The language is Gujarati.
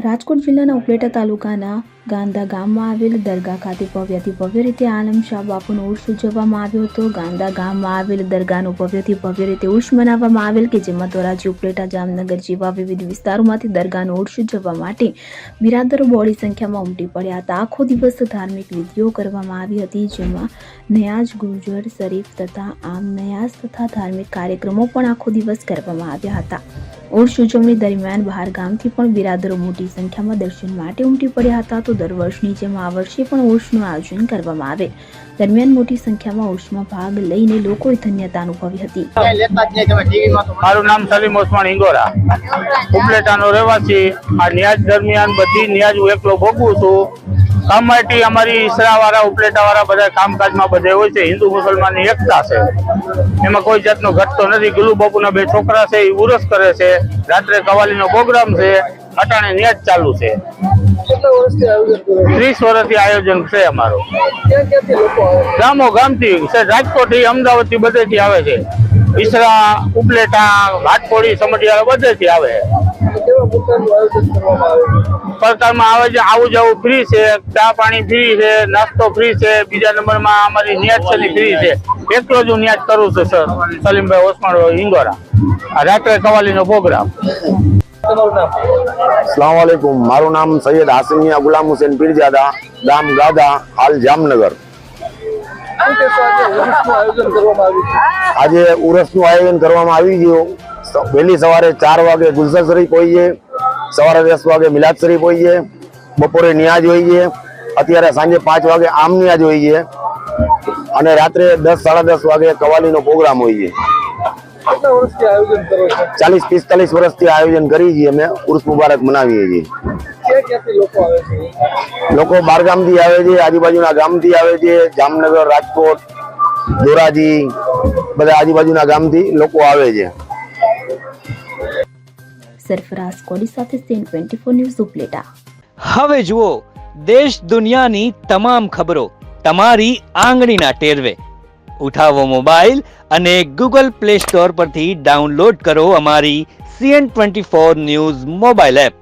રાજકોટ જિલ્લાના ઉપલેટા તાલુકાના ગાંધા ગામમાં આવેલ દરગાહ ખાતે ભવ્યથી ભવ્ય રીતે આલમ શાહ બાપુનો ઉર્સ ઉજવવામાં આવ્યો હતો. ગાંધા ગામમાં આવેલ દરગાહનો ભવ્યથી ભવ્ય રીતે ઉર્સ મનાવવામાં આવેલ કે જેમાં ધોરાજી, ઉપલેટા, જામનગર જેવા વિવિધ વિસ્તારોમાંથી દરગાહનો ઉર્સ ઉજવવા માટે બિરાદરો બહોળી સંખ્યામાં ઉમટી પડ્યા હતા. આખો દિવસ ધાર્મિક વિધિઓ કરવામાં આવી હતી, જેમાં નયાઝ, ગુર્જર શરીફ તથા આમ નયાઝ તથા ધાર્મિક કાર્યક્રમો પણ આખો દિવસ કરવામાં આવ્યા હતા. ઉર્સ ઉજવણી દરમિયાન બહાર ગામથી પણ બિરાદરો મોટી સંખ્યામાં દર્શન માટે ઉમટી પડ્યા હતા. તો દર વર્ષની જેમ આ વર્ષે પણ ઉર્સનું આયોજન કરવામાં આવે દરમિયાન મોટી સંખ્યામાં ઉર્સમાં ભાગ લઈને લોકોએ ધન્યતા અનુભવી હતી. મારું નામ સલીમ ઓસમાન હિંગોરા, ઉપલેટાનો રહેવાસી. આ ન્યાજ દરમિયાન બધી ન્યાજ હું એકલો ભોગવું છું. કામમાટી અમારી ઈસરાવાળા, ઉપલેટાવાળા બધા કામકાજમાં બધે હોય છે. હિન્દુ મુસલમાનની એકતા છે, એમાં કોઈ જાતનો ઘટતો નથી. ગુલુ બાપુના 2 છોકરા છે, એ ઉરસ કરે છે. રાત્રે કવાલીનો પ્રોગ્રામ છે. અટાણે ન્યાજ ચાલુ છે. 30 વર્ષથી આયોજન છે અમારું. ગામો ગામથી છે, રાજકોટ થી, અમદાવાદ થી, બધેથી આવે છે. ઈસરા, ઉપલેટા, હાટકોડી, સમઢિયાળા બધેથી આવે છે. પ્રકારમાં આવે છે. આવું જવું ફ્રી છે, ચા પાણી ફ્રી છે, નાસ્તો ફ્રી છે. બીજા નંબરમાં અમારી ન્યાજ છે ફ્રી છે. એકલો જ હું ન્યાજ કરું છું સર, સલીમભાઈ ઓસમાણ હિંગોરા. રાત્રે કવાલીનો પ્રોગ્રામ. अस्सलाम वालेकुम। मारू नाम सैयद हासिमिया गुलाम हुसैन पीरजादा, गाम गादा, हाल जामनगर। आज उरसનું આયોજન કરવામાં આવી ગયું। વહેલી સવારે 4 વાગે ગુલશન શરીફ હોય છે, સવારે 10 વાગે મિલાદ શરીફ હોય છે, બપોરે નિયાજ હોય છે, અત્યારે સાંજે 5 વાગે આમ નિયાજ હોય છે અને રાત્રે 10 સાડા 10 વાગે કવાલીનો પ્રોગ્રામ હોય છે। 40-45 વર્ષથી આયોજન કરી છીએ અમે। ઉર્સ મુબારક મનાવીએ છીએ। લોકો બહાર ગામથી આવે છે, આજુબાજુના ગામથી આવે છે, જામનગર, રાજકોટ, ધોરાજી, બધા આજુબાજુના ગામથી લોકો આવે છે। સરફરાઝ કોડી સાથે સીએન 24 ન્યૂઝ ઉપલેટા। હવે જુઓ દેશ દુનિયાની તમામ ખબરો તમારી આંગળીના ટેરવે। ઉઠાવો મોબાઈલ અને ગૂગલ પ્લે સ્ટોર પરથી ડાઉનલોડ કરો અમારી સીએન 24 ન્યૂઝ મોબાઈલ એપ।